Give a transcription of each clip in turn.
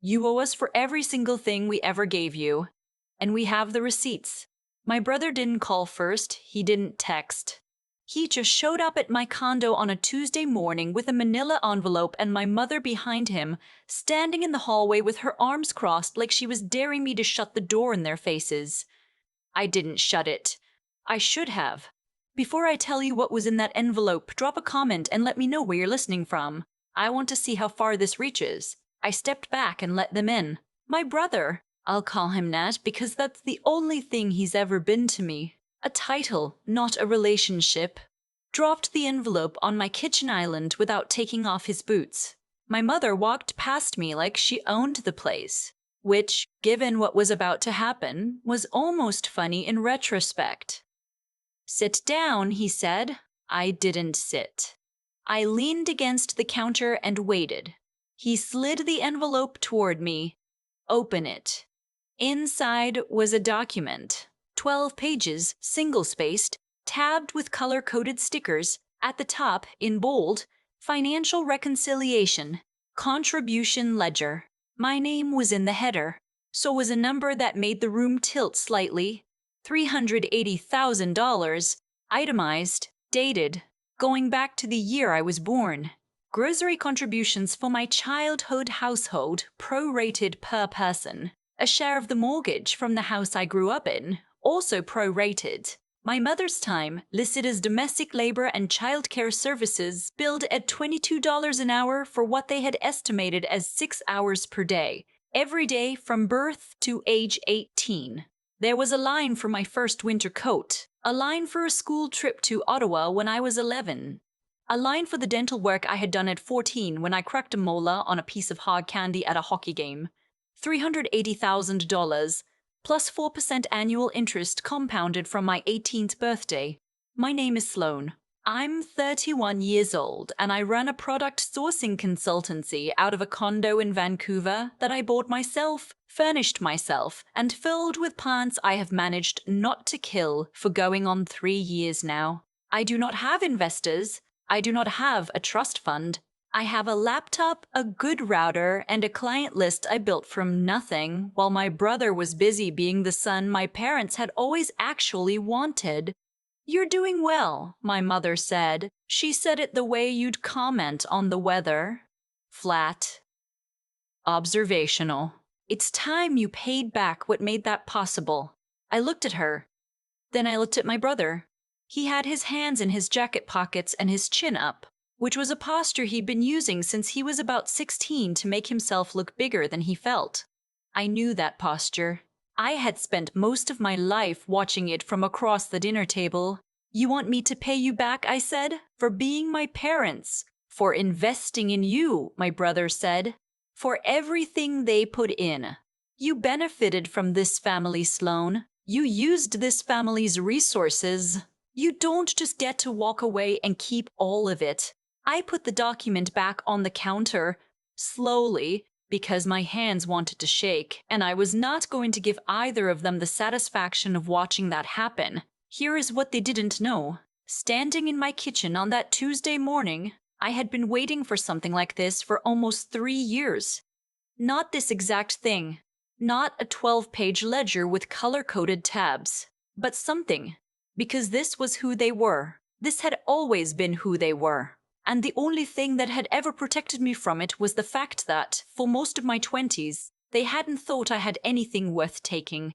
You owe us for every single thing we ever gave you. And we have the receipts. My brother didn't call first, he didn't text. He just showed up at my condo on a Tuesday morning with a manila envelope and my mother behind him, standing in the hallway with her arms crossed like she was daring me to shut the door in their faces. I didn't shut it. I should have. Before I tell you what was in that envelope, drop a comment and let me know where you're listening from. I want to see how far this reaches. I stepped back and let them in. My brother. I'll call him Nat because that's the only thing he's ever been to me. A title, not a relationship. Dropped the envelope on my kitchen island without taking off his boots. My mother walked past me like she owned the place, which, given what was about to happen, was almost funny in retrospect. Sit down, he said. I didn't sit. I leaned against the counter and waited. He slid the envelope toward me. Open it. Inside was a document, 12 pages, single-spaced, tabbed with color-coded stickers, at the top, in bold, financial reconciliation, contribution ledger. My name was in the header, so was a number that made the room tilt slightly. $380,000, itemized, dated, going back to the year I was born. Grocery contributions for my childhood household, prorated per person. A share of the mortgage from the house I grew up in, also prorated. My mother's time, listed as domestic labor and childcare services, billed at $22 an hour for what they had estimated as 6 hours per day, every day from birth to age 18. There was a line for my first winter coat, a line for a school trip to Ottawa when I was 11, a line for the dental work I had done at 14 when I cracked a molar on a piece of hard candy at a hockey game. $380,000, plus 4% annual interest compounded from my 18th birthday. My name is Sloan. I'm 31 years old, and I run a product sourcing consultancy out of a condo in Vancouver that I bought myself, furnished myself, and filled with plants I have managed not to kill for going on 3 years now. I do not have investors. I do not have a trust fund. I have a laptop, a good router, and a client list I built from nothing while my brother was busy being the son my parents had always actually wanted. You're doing well, my mother said. She said it the way you'd comment on the weather. Flat. Observational. It's time you paid back what made that possible. I looked at her. Then I looked at my brother. He had his hands in his jacket pockets and his chin up, which was a posture he'd been using since he was about 16 to make himself look bigger than he felt. I knew that posture. I had spent most of my life watching it from across the dinner table. You want me to pay you back, I said, for being my parents, for investing in you, my brother said, for everything they put in. You benefited from this family, Sloan. You used this family's resources. You don't just get to walk away and keep all of it. I put the document back on the counter, slowly, because my hands wanted to shake, and I was not going to give either of them the satisfaction of watching that happen. Here is what they didn't know. Standing in my kitchen on that Tuesday morning, I had been waiting for something like this for almost 3 years. Not this exact thing. Not a 12-page ledger with color-coded tabs. But something. Because this was who they were. This had always been who they were. And the only thing that had ever protected me from it was the fact that, for most of my 20s, they hadn't thought I had anything worth taking.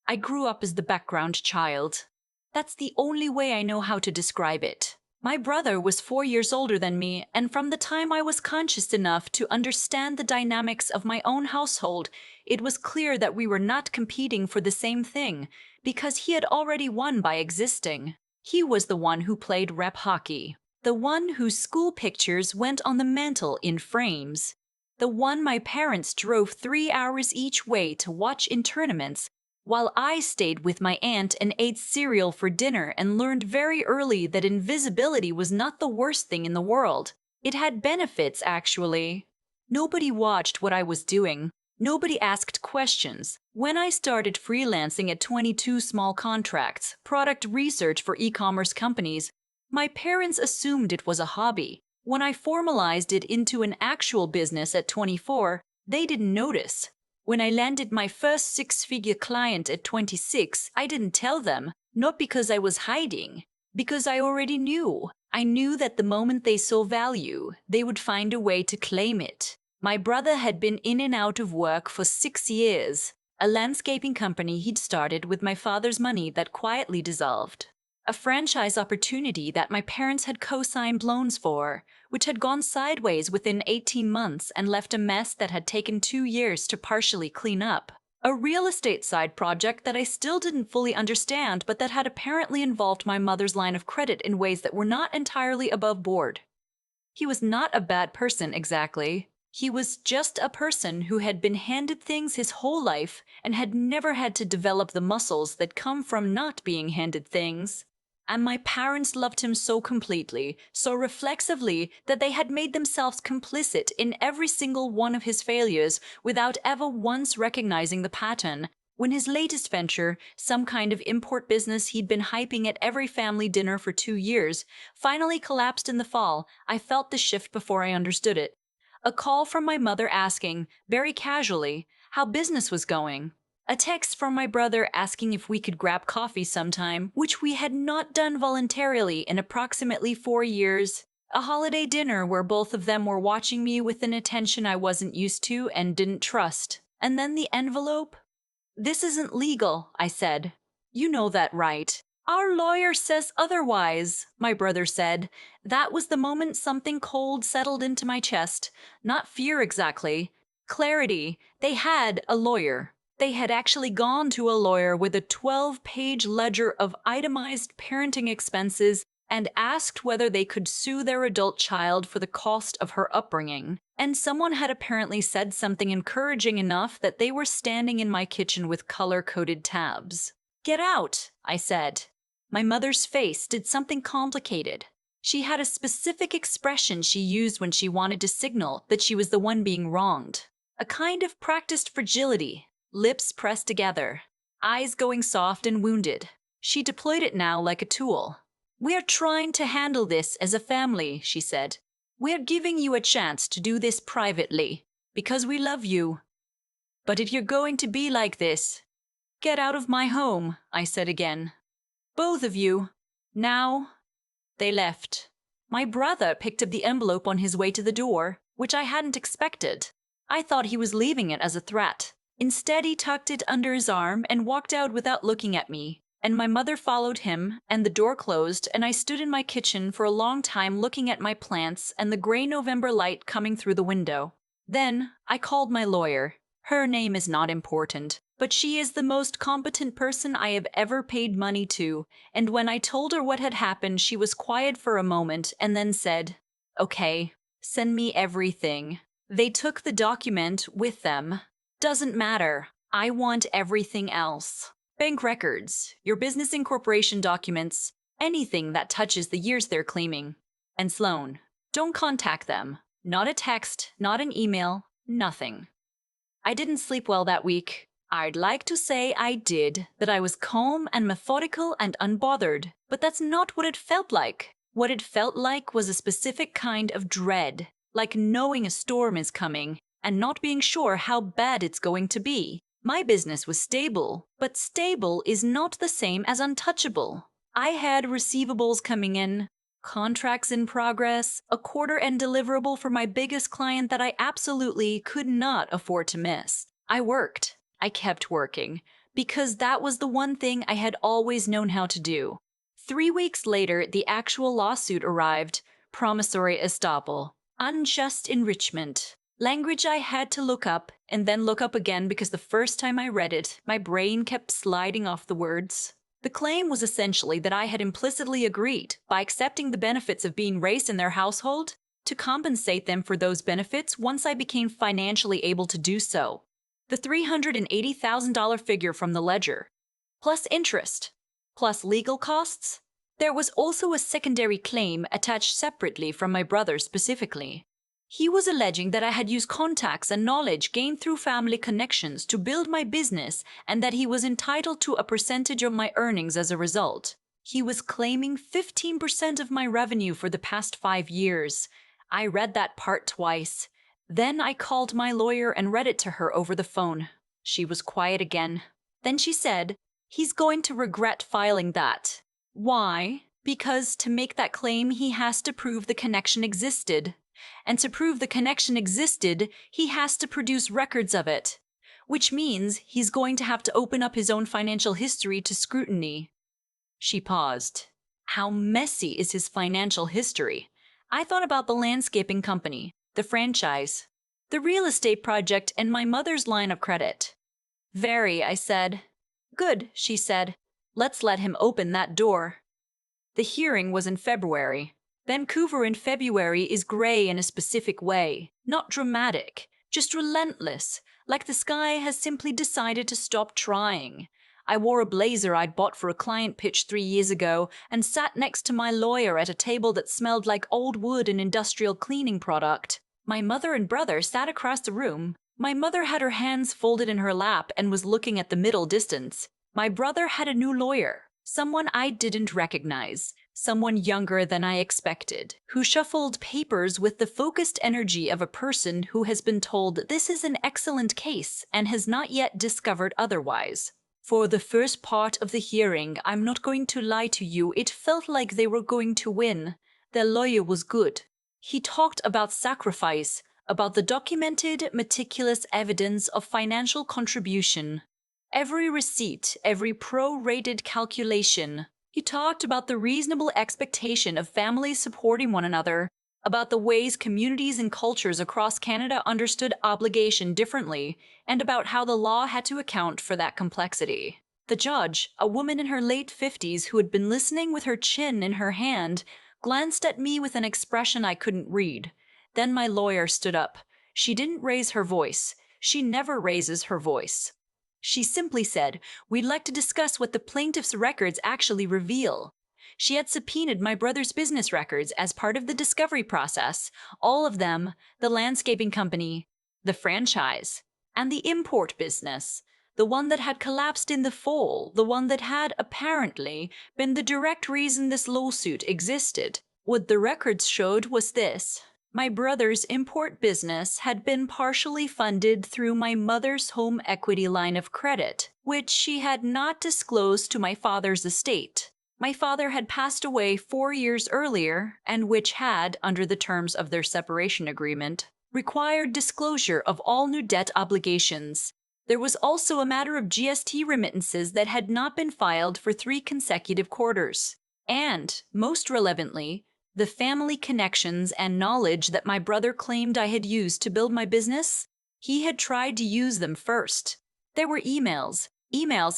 I grew up as the background child. That's the only way I know how to describe it. My brother was 4 years older than me, and from the time I was conscious enough to understand the dynamics of my own household, it was clear that we were not competing for the same thing, because he had already won by existing. He was the one who played rep hockey. The one whose school pictures went on the mantle in frames. The one my parents drove 3 hours each way to watch in tournaments, while I stayed with my aunt and ate cereal for dinner and learned very early that invisibility was not the worst thing in the world. It had benefits, actually. Nobody watched what I was doing. Nobody asked questions. When I started freelancing at 22 small contracts, product research for e-commerce companies, my parents assumed it was a hobby. When I formalized it into an actual business at 24, They didn't notice. When I landed my first six-figure client at 26, I didn't tell them, not because I was hiding, because I already knew. I knew that the moment they saw value, they would find a way to claim it. My brother had been in and out of work for 6 years, a landscaping company he'd started with my father's money that quietly dissolved. A franchise opportunity that my parents had co-signed loans for, which had gone sideways within 18 months and left a mess that had taken 2 years to partially clean up. A real estate side project that I still didn't fully understand, but that had apparently involved my mother's line of credit in ways that were not entirely above board. He was not a bad person exactly. He was just a person who had been handed things his whole life and had never had to develop the muscles that come from not being handed things. And my parents loved him so completely, so reflexively, that they had made themselves complicit in every single one of his failures without ever once recognizing the pattern. When his latest venture, some kind of import business he'd been hyping at every family dinner for 2 years, finally collapsed in the fall, I felt the shift before I understood it. A call from my mother asking, very casually, how business was going. A text from my brother asking if we could grab coffee sometime, which we had not done voluntarily in approximately 4 years. A holiday dinner where both of them were watching me with an attention I wasn't used to and didn't trust. And then the envelope? "This isn't legal," I said. "You know that, right?" "Our lawyer says otherwise," my brother said. That was the moment something cold settled into my chest. Not fear exactly. Clarity. They had a lawyer. They had actually gone to a lawyer with a 12-page ledger of itemized parenting expenses and asked whether they could sue their adult child for the cost of her upbringing. And someone had apparently said something encouraging enough that they were standing in my kitchen with color-coded tabs. "Get out," I said. My mother's face did something complicated. She had a specific expression she used when she wanted to signal that she was the one being wronged. A kind of practiced fragility. Lips pressed together, eyes going soft and wounded. She deployed it now like a tool. "We're trying to handle this as a family," she said. "We're giving you a chance to do this privately, because we love you. But if you're going to be like this, get out of my home," I said again. "Both of you. Now." They left. My brother picked up the envelope on his way to the door, which I hadn't expected. I thought he was leaving it as a threat. Instead, he tucked it under his arm and walked out without looking at me, and my mother followed him, and the door closed, and I stood in my kitchen for a long time looking at my plants and the gray November light coming through the window. Then I called my lawyer. Her name is not important, but she is the most competent person I have ever paid money to, and when I told her what had happened, she was quiet for a moment and then said, "Okay, send me everything." They took the document with them. "Doesn't matter. I want everything else. Bank records, your business incorporation documents, anything that touches the years they're claiming. And Sloan, don't contact them. Not a text, not an email, nothing." I didn't sleep well that week. I'd like to say I did, that I was calm and methodical and unbothered, but that's not what it felt like. What it felt like was a specific kind of dread, like knowing a storm is coming and not being sure how bad it's going to be. My business was stable, but stable is not the same as untouchable. I had receivables coming in, contracts in progress, a quarter-end deliverable for my biggest client that I absolutely could not afford to miss. I worked. I kept working, because that was the one thing I had always known how to do. 3 weeks later, the actual lawsuit arrived. Promissory estoppel. Unjust enrichment. Language I had to look up and then look up again because the first time I read it, my brain kept sliding off the words. The claim was essentially that I had implicitly agreed, by accepting the benefits of being raised in their household, to compensate them for those benefits once I became financially able to do so. The $380,000 figure from the ledger, plus interest, plus legal costs. There was also a secondary claim attached separately from my brother specifically. He was alleging that I had used contacts and knowledge gained through family connections to build my business and that he was entitled to a percentage of my earnings as a result. He was claiming 15% of my revenue for the past 5 years. I read that part twice. Then I called my lawyer and read it to her over the phone. She was quiet again. Then she said, "He's going to regret filing that." Why? Because to make that claim, he has to prove the connection existed. And to prove the connection existed, he has to produce records of it. Which means he's going to have to open up his own financial history to scrutiny. She paused. How messy is his financial history? I thought about the landscaping company, the franchise, the real estate project, and my mother's line of credit. Very, I said. Good, she said. Let's let him open that door. The hearing was in February. Vancouver in February is gray in a specific way, not dramatic, just relentless, like the sky has simply decided to stop trying. I wore a blazer I'd bought for a client pitch 3 years ago and sat next to my lawyer at a table that smelled like old wood and industrial cleaning product. My mother and brother sat across the room. My mother had her hands folded in her lap and was looking at the middle distance. My brother had a new lawyer, someone I didn't recognize, someone younger than I expected, who shuffled papers with the focused energy of a person who has been told this is an excellent case and has not yet discovered otherwise. For the first part of the hearing, I'm not going to lie to you, it felt like they were going to win. Their lawyer was good. He talked about sacrifice, about the documented, meticulous evidence of financial contribution. Every receipt, every pro-rated calculation. He talked about the reasonable expectation of families supporting one another, about the ways communities and cultures across Canada understood obligation differently, and about how the law had to account for that complexity. The judge, a woman in her late 50s who had been listening with her chin in her hand, glanced at me with an expression I couldn't read. Then my lawyer stood up. She didn't raise her voice. She never raises her voice. She simply said, "We'd like to discuss what the plaintiff's records actually reveal." She had subpoenaed my brother's business records as part of the discovery process, all of them, the landscaping company, the franchise, and the import business, the one that had collapsed in the fall, the one that had, apparently, been the direct reason this lawsuit existed. What the records showed was this. My brother's import business had been partially funded through my mother's home equity line of credit, which she had not disclosed to my father's estate. My father had passed away 4 years earlier, and which had, under the terms of their separation agreement, required disclosure of all new debt obligations. There was also a matter of GST remittances that had not been filed for 3 consecutive quarters. And, most relevantly, the family connections and knowledge that my brother claimed I had used to build my business, he had tried to use them first. There were emails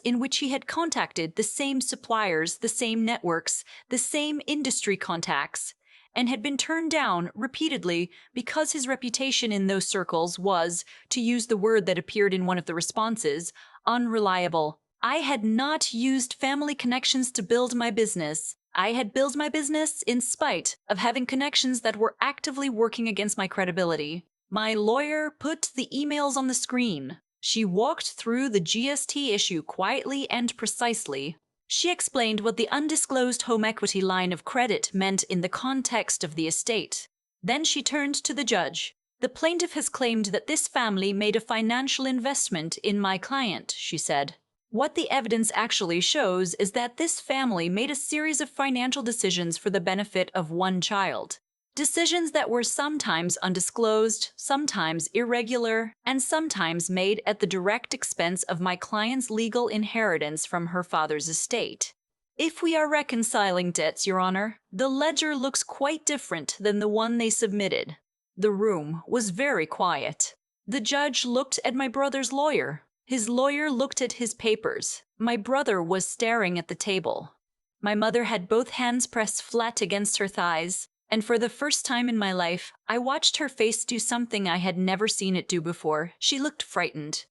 in which he had contacted the same suppliers, the same networks, the same industry contacts, and had been turned down repeatedly because his reputation in those circles was, to use the word that appeared in one of the responses, unreliable. I had not used family connections to build my business. I had built my business in spite of having connections that were actively working against my credibility. My lawyer put the emails on the screen. She walked through the GST issue quietly and precisely. She explained what the undisclosed home equity line of credit meant in the context of the estate. Then she turned to the judge. "The plaintiff has claimed that this family made a financial investment in my client," she said. "What the evidence actually shows is that this family made a series of financial decisions for the benefit of one child. Decisions that were sometimes undisclosed, sometimes irregular, and sometimes made at the direct expense of my client's legal inheritance from her father's estate. If we are reconciling debts, Your Honor, the ledger looks quite different than the one they submitted." The room was very quiet. The judge looked at my brother's lawyer. His lawyer looked at his papers. My brother was staring at the table. My mother had both hands pressed flat against her thighs, and for the first time in my life, I watched her face do something I had never seen it do before. She looked frightened.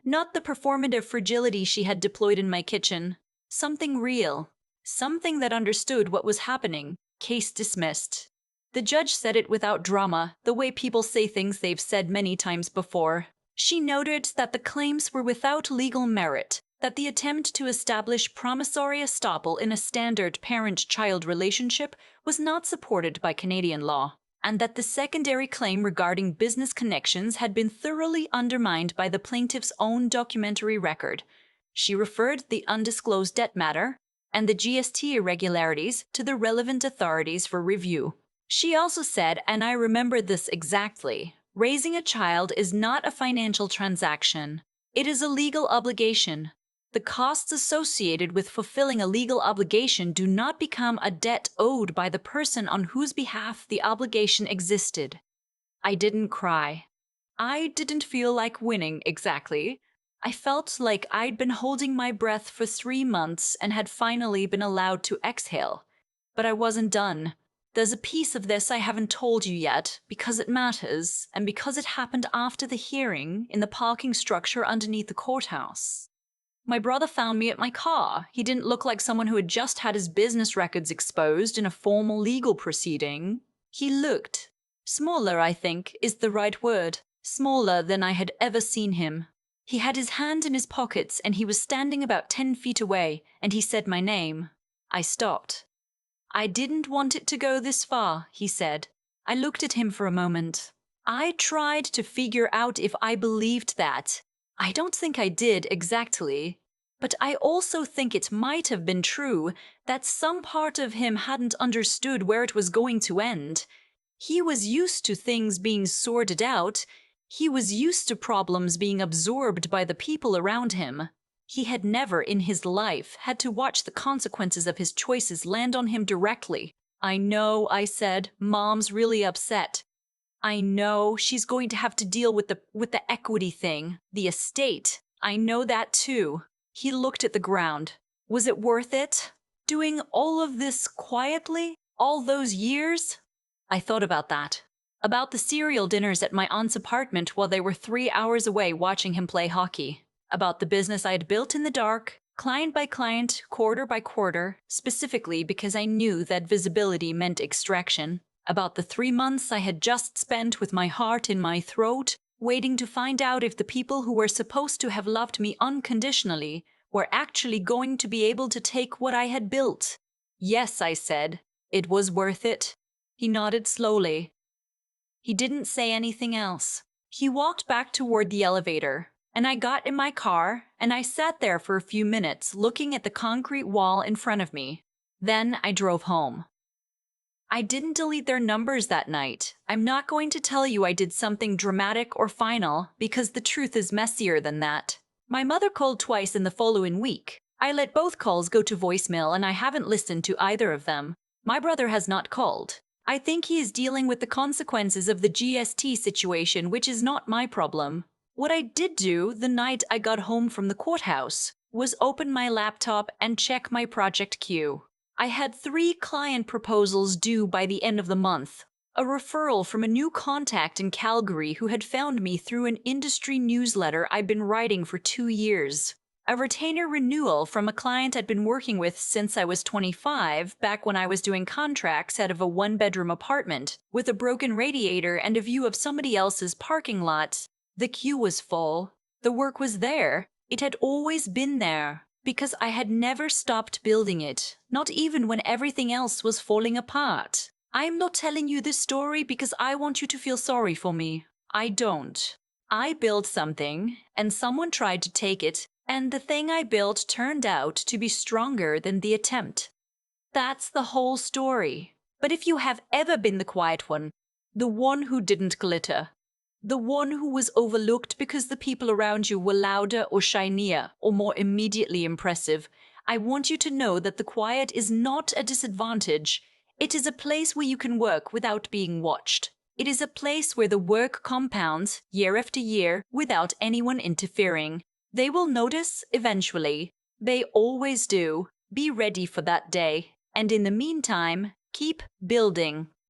Not the performative fragility she had deployed in my kitchen. Something real. Something that understood what was happening. Case dismissed. The judge said it without drama, the way people say things they've said many times before. She noted that the claims were without legal merit, that the attempt to establish promissory estoppel in a standard parent-child relationship was not supported by Canadian law. and that the secondary claim regarding business connections had been thoroughly undermined by the plaintiff's own documentary record. She referred the undisclosed debt matter and the GST irregularities to the relevant authorities for review. She also said, and I remember this exactly, raising a child is not a financial transaction. It is a legal obligation. The costs associated with fulfilling a legal obligation do not become a debt owed by the person on whose behalf the obligation existed. I didn't cry. I didn't feel like winning exactly. I felt like I'd been holding my breath for 3 months and had finally been allowed to exhale. But I wasn't done. There's a piece of this I haven't told you yet, because it matters, and because it happened after the hearing in the parking structure underneath the courthouse. My brother found me at my car. He didn't look like someone who had just had his business records exposed in a formal legal proceeding. He looked smaller, I think, is the right word. Smaller than I had ever seen him. He had his hand in his pockets and he was standing about 10 feet away, and he said my name. I stopped. I didn't want it to go this far, he said. I looked at him for a moment. I tried to figure out if I believed that. I don't think I did exactly, but I also think it might have been true that some part of him hadn't understood where it was going to end. He was used to things being sorted out. He was used to problems being absorbed by the people around him. He had never in his life had to watch the consequences of his choices land on him directly. I know, I said, Mom's really upset. I know she's going to have to deal with the equity thing, the estate. I know that too. He looked at the ground. Was it worth it? Doing all of this quietly? All those years? I thought about that. About the cereal dinners at my aunt's apartment while they were 3 hours away watching him play hockey. About the business I had built in the dark, client by client, quarter by quarter, specifically because I knew that visibility meant extraction. About the 3 months I had just spent with my heart in my throat, waiting to find out if the people who were supposed to have loved me unconditionally were actually going to be able to take what I had built. Yes, I said. It was worth it. He nodded slowly. He didn't say anything else. He walked back toward the elevator, and I got in my car and I sat there for a few minutes looking at the concrete wall in front of me. Then I drove home. I didn't delete their numbers that night. I'm not going to tell you I did something dramatic or final, because the truth is messier than that. My mother called twice in the following week. I let both calls go to voicemail and I haven't listened to either of them. My brother has not called. I think he is dealing with the consequences of the GST situation, which is not my problem. What I did do the night I got home from the courthouse was open my laptop and check my project queue. I had 3 client proposals due by the end of the month. A referral from a new contact in Calgary who had found me through an industry newsletter I'd been writing for 2 years. A retainer renewal from a client I'd been working with since I was 25, back when I was doing contracts out of a 1-bedroom apartment with a broken radiator and a view of somebody else's parking lot. The queue was full. The work was there. It had always been there. Because I had never stopped building it, not even when everything else was falling apart. I'm not telling you this story because I want you to feel sorry for me. I don't. I built something, and someone tried to take it, and the thing I built turned out to be stronger than the attempt. That's the whole story. But if you have ever been the quiet one, the one who didn't glitter, the one who was overlooked because the people around you were louder or shinier or more immediately impressive, I want you to know that the quiet is not a disadvantage. It is a place where you can work without being watched. It is a place where the work compounds year after year without anyone interfering. They will notice eventually. They always do. Be ready for that day. And in the meantime, keep building.